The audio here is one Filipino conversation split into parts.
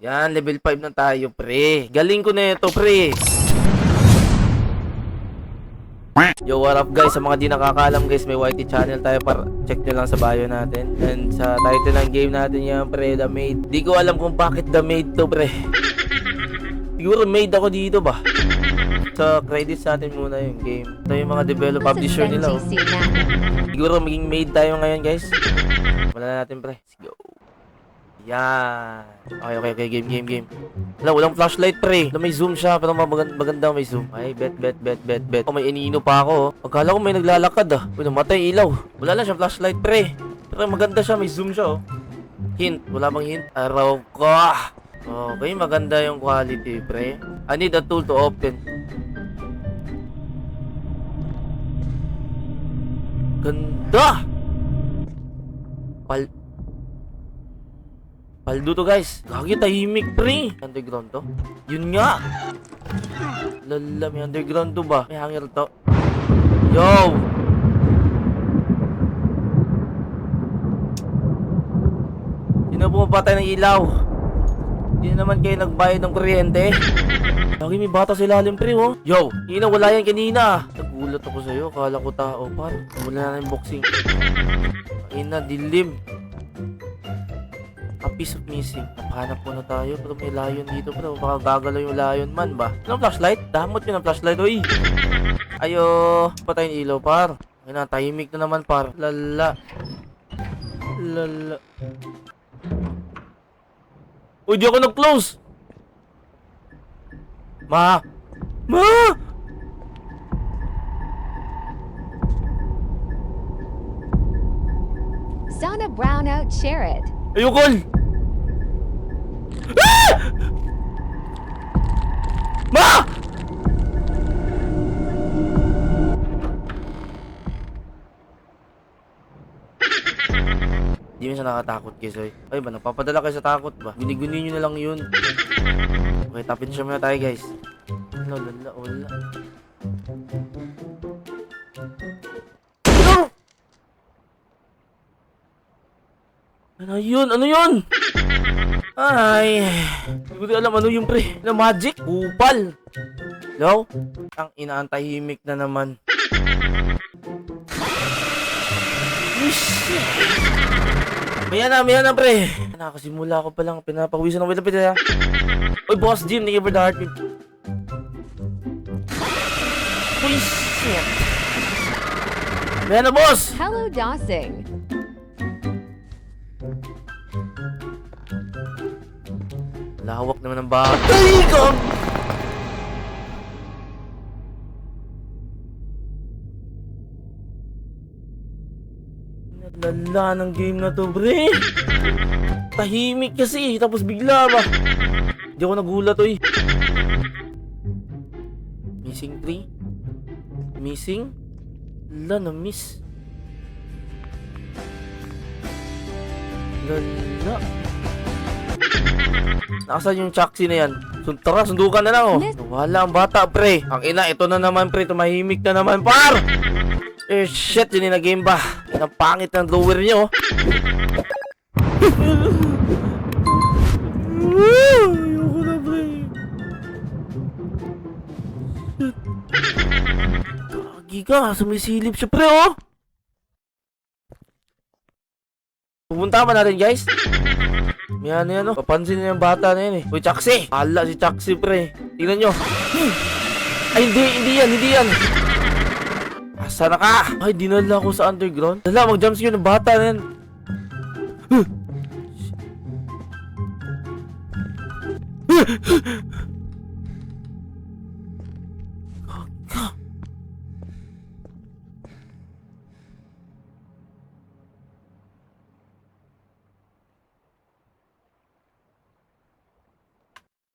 Yan, level 5 na tayo, pre. Galing ko na ito, pre. Yo, what up guys? Sa mga di nakakaalam guys, may YT channel tayo, para check nyo lang sa bio natin. And sa title ng game natin yan, pre, The Maid. Di ko alam kung bakit The Maid to, pre. Siguro maid ako dito ba? Sa credits natin muna yung game. Ito yung mga develop publisher nila. Oh. Siguro maging maid tayo ngayon guys. Wala natin, pre. Let's go. Yan. Okay. Game. Walang flashlight, pre. May zoom siya, pero maganda may zoom. Ay, bet. Oh, may inino pa ako. Akala ko may naglalakad ah. Uy, namatay ilaw. Wala lang siyang flashlight, pre. Pero maganda siya, may zoom siya oh. Hint, wala bang hint? Araw ko. Okay, maganda yung quality, pre. I need a tool to open. Ganda! Paldo to guys. Gagi, tahimik, pre. Underground to. Yun nga. Lala, may underground to ba? May hanger to. Yo! Sino pumapatay ng ilaw? Hindi naman kayo nagbayad ng kuryente. Lagi may bata sa ilalim, pre, oh. Yo! Ina, wala yan kanina. Nagulat ako sa'yo. Akala ko tao. Par, wala na yung boxing. Ina, dilim. A piece of missing. Napahanap po na tayo. Pero may lion dito, bro. Baka gagalaw yung lion man ba? Anong flashlight? Damot yun ang flashlight, oy. Ayo. Patay yung ilaw, par. Ay na, tahimik na naman, par. Lala. Uy, di ako nag-close. Ma! Zona brownout, share it. Ayokol! Ah! Ma! Di mo siya nakatakot guys, oy. Ay ba, napapadala kayo sa takot ba? Guni-guni nyo na lang yun. Okay, tapin siya muna tayo guys. Wala. Ano yun? Ay, hindi ko alam ano yung pre. Na magic? Upal. Hello? Ang inaantahimik na naman. Maya na pre. Nakasimula ko palang pinapawisan ng wala ha. Oy, Boss Jim, thank you for the heartbeat. Uy, shit. Maya na, boss. Hello, Dosing. Lawak naman ng batay ko. Lala ng game na to, bre. Tahimik kasi, tapos bigla ba? Hindi ako nagulat, oy. Missing 3? Missing? Lala, na-miss. Lala. Nasaan yung Chaxi na yan? Tara, sundukan na lang, oh. Wala ang bata, pre. Ang ina, ito na naman, pre. Tumahimik na naman, par. Eh, shit, yun yung na-game ba? Ang pangit ng lower nyo. Ayoko na, pre. Kagi ka, sumisilip siya, pre, oh. Pupunta pa natin, guys. Yan, oh. Papansin niyo yung bata na yan, eh. Uy, Chaxi! Hala, si Chaxi, pre. Tingnan nyo. Ay, hindi yan. Asa na ka? Ay, dinala ko sa underground. Dala, mag-jumpscare ng bata na yan.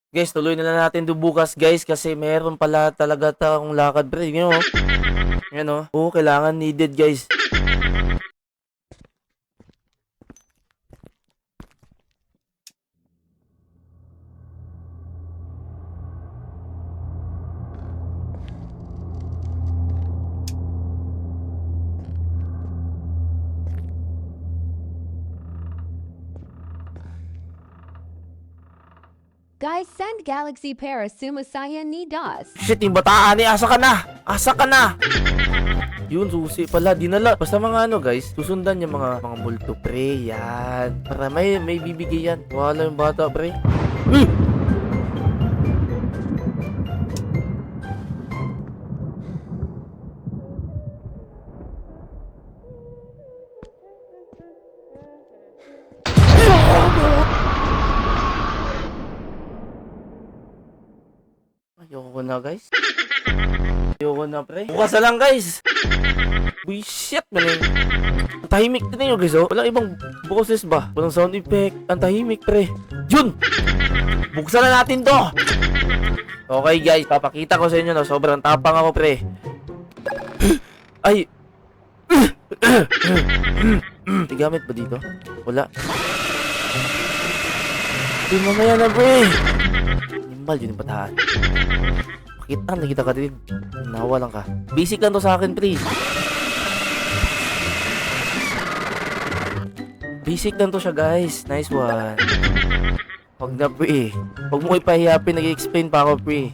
Guys, tuloy na lang natin bukas guys kasi meron pala talaga akong lakad, pre. Yan o. Yan o. Oo, kailangan needed guys. Guys, send Galaxy para sumasayan ni DOS. Shit, yung bataan eh. Asa ka na? Asa ka na? Yun, susi pala. Dinala. Basta mga ano, guys. Susundan yung mga multo, pre. Yan. Para may bibigay yan. Wala yung bata, pre. Ayoko na, guys. Ayoko na, pre. Bukas na lang, guys. Bullshit, man eh. Ang tahimik din yun, guys, oh. Walang ibang boses ba? Walang sound effect. Ang tahimik, pre. Yun! Buksan na natin to! Okay, guys. Papakita ko sa inyo, no. Sobrang tapang ako, pre. Ay! May gamit ba dito? Wala. Di mamaya na, pre. Nimbal yun yung bataan. Nakita ka din. Nawa lang ka. Basic lang to sa akin, pre. Basic lang to siya, guys. Nice one. Huwag na, pre. Huwag mo ipahiya, pre. Nag-explain pa ako, pre.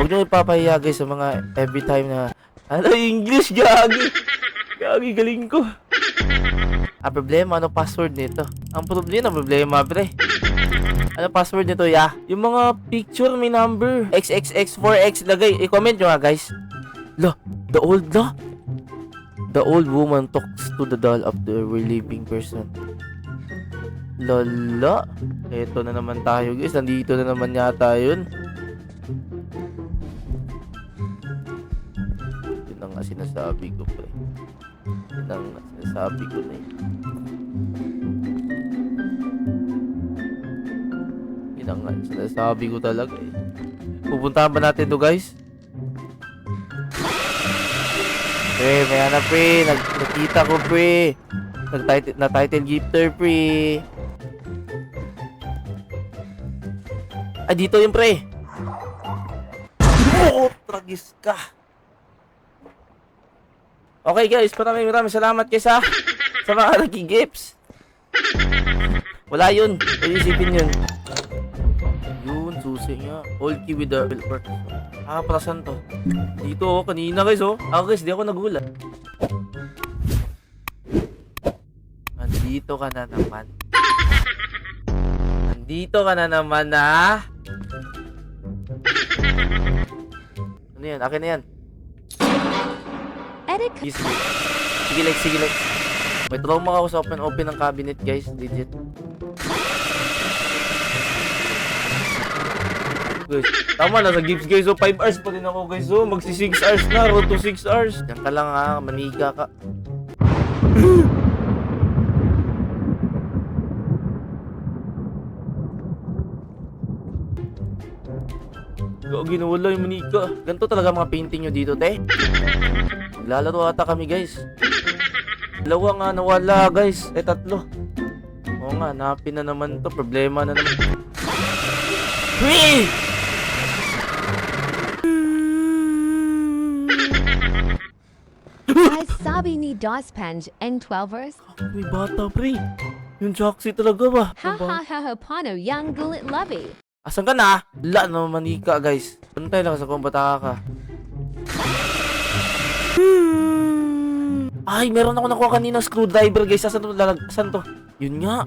Huwag nyo ipapahiya, guys, sa mga every time na ano, English, gagi. Gagi, galing ko. Problema, ano password nito? Ang problema, pre. Ano password nito, ya? Yung mga picture, may number. XXX4X, lagay. I-comment nyo nga, guys. The old woman talks to the doll of the reliving person. Lala. Eto na naman tayo, guys. Nandito na naman yata yun. Yun ang nga sinasabi ko, pre. Yun ang nga sinasabi ko na yun. Yun ang nga sinasabi ko talaga eh. Pupuntahan ba natin to, guys? Pre, may hanap, pre. Nakita ko, pre. Na-title gifter, pre. Ay, dito yung pre. Oh, tragis ka. Okay, guys. Maraming salamat guys, ha. Sa mga nag-gifts. Wala yun. Pwede isipin yun. Yun, susi nga. All key with the work. Prasan to. Dito, oh. Kanina, guys, oh. Ako, guys, di ako nagulat. Nandito ka na naman. Nandito ka na naman, ha? Ano yan? Akin na yan. Edit. Sige, like. May trauma ako sa open ng cabinet, guys. Legit. Guys, tama na sa gifts, guys. So, 5 hours pa din ako, guys. So, magsi 6 hours na. Road to 6 hours. Yan ka lang, ha. Maniga ka. Gagi, nawala yung manika. Ganito talaga mga painting nyo dito, te. Maglalaro ata kami, guys. Dalawa nga nawala, guys. Tatlo. Oo nga, napin na naman to. Problema na naman. Wee! Guys, sabi ni DOS Panj N12ers. May bata, pre. Yung Joxy talaga ba? Ha ha ha ha pano yang gulit lovey. Asan ka na? Wala na manika, guys. Pantay lang sa kung bata ka. Ay, meron ako nakuha kanina screwdriver, guys. Saan to? Saan to? Yun nga.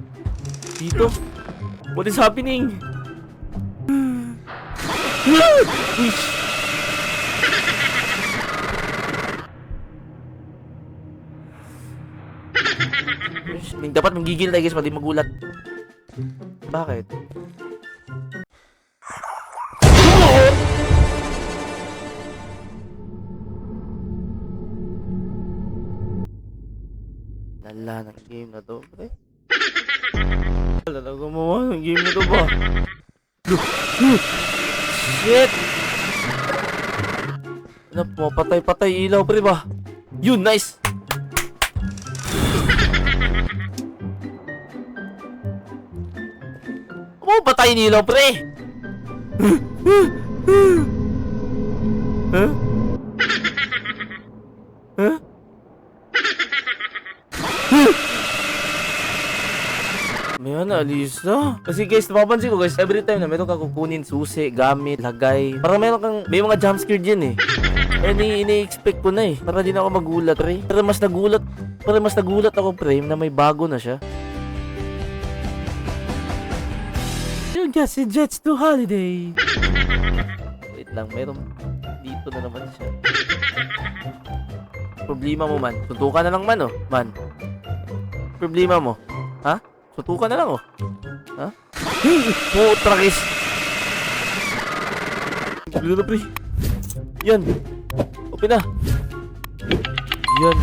Dito. What is happening? Dapat magigil tayo, guys. Pwede magulat. Bakit? Lala ng game na to, pre. Lala gumawa ng game na to ba? Shit! Ano po, patay ilaw, pre ba? Yun, nice! Oh, patay ilaw, pre! Huh? Huh? Ayan, alis na. Kasi guys, napapansin ko guys, every time na meron kang kukunin susi, gamit, lagay. Parang may mga jumpscare dyan eh. Ini-expect ko na eh. Para din ako magulat, pre. Pero mas nagulat ako, pre, na may bago na siya. You got the jets to holiday. Wait lang, meron dito na naman siya. Problema mo, man. Suntukan na lang, man, oh. Man. Problema mo. Ha? Suntukan na lang, oh. Ha? Putrakis. Bilo na, pre. Yan. Open na. Yan.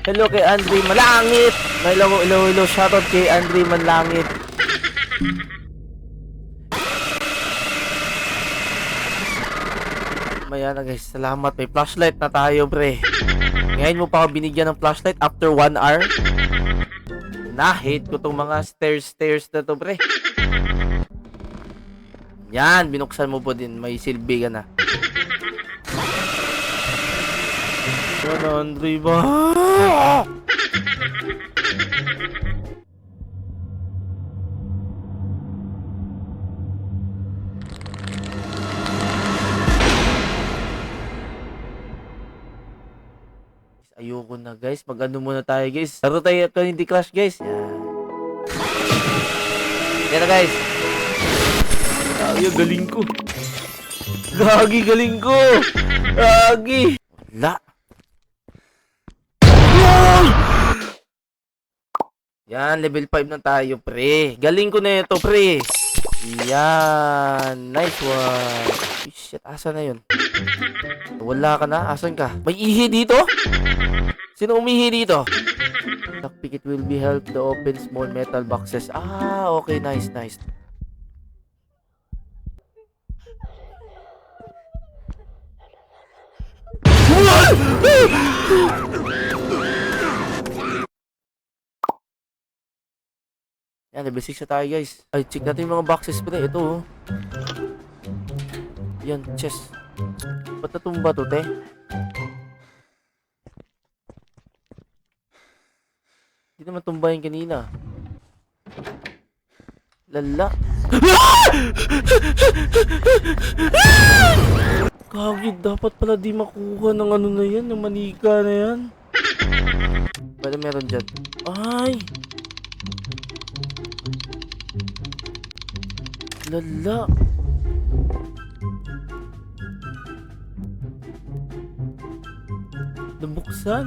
Hello kay Andre Malangit. Hello. Shoutout kay Andre Malangit. Maya na guys. Salamat. May flashlight na tayo, pre. Ngayon mo pa ako binigyan ng flashlight after 1 hour. Na-hate ko tong mga stairs na to, pre. Yan. Binuksan mo po din. May silbi ka na. Yan, Andre ba? Ayoko na guys. Mag-ano muna tayo guys. Laro tayo Candy Crush guys. Yan na guys. Ay, galing ko. Galing ko. Gagi. Wala. Yan, level 5 na tayo, pre. Galing ko na ito, pre. Yan. Nice one. Shit, asa na yun? Wala ka na? Asan ka? May ihi dito? Sino umihi dito? Lockpick it will be help to open small metal boxes. Ah, okay. Nice. Yan, level 6 na tayo guys. Ay, check natin yung mga boxes pre. Ito oh. Yan, chest. Ba't natumba to, te? Hindi naman tumba yung kanina. Lala. Kagid, dapat pala di makuha ng ano na yan, ng manika na yan. Pwede meron dyan. Ay! Lala. Nabuksan.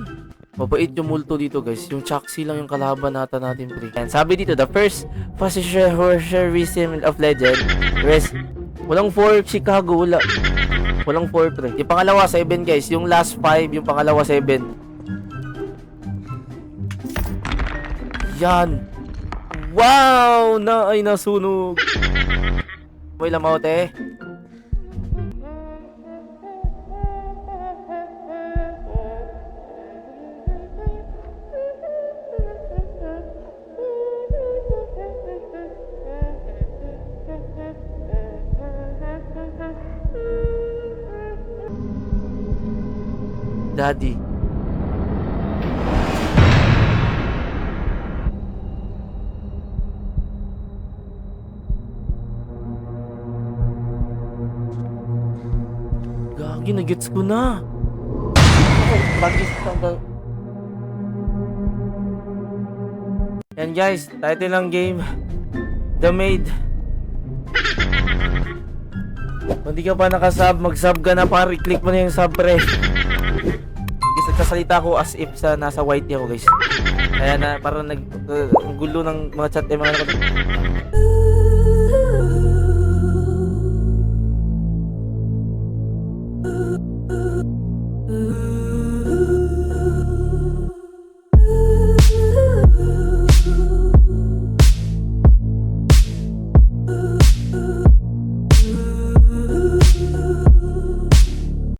Mabait yung multo dito guys. Yung Chaxi lang yung kalaban natin pre. And sabi dito, the first position of legend. Rest. Walang 4 Chicago. Walang 4 pre. Yung pangalawa 7 guys. Yung last 5. Yung pangalawa 7. Yan. Wow! Ay nasunog. May lamaw te. Daddy. Gagi, nagets ko na. Bagis tanggal. Yan guys, title ng game, The Maid. Kung di ka pa nakasub, mag-sub ka na pare. Click mo na yung sub pre. Guys, nagsasalita ko as if sa nasa white ako guys. Kaya na parang gulo ng mga chat mga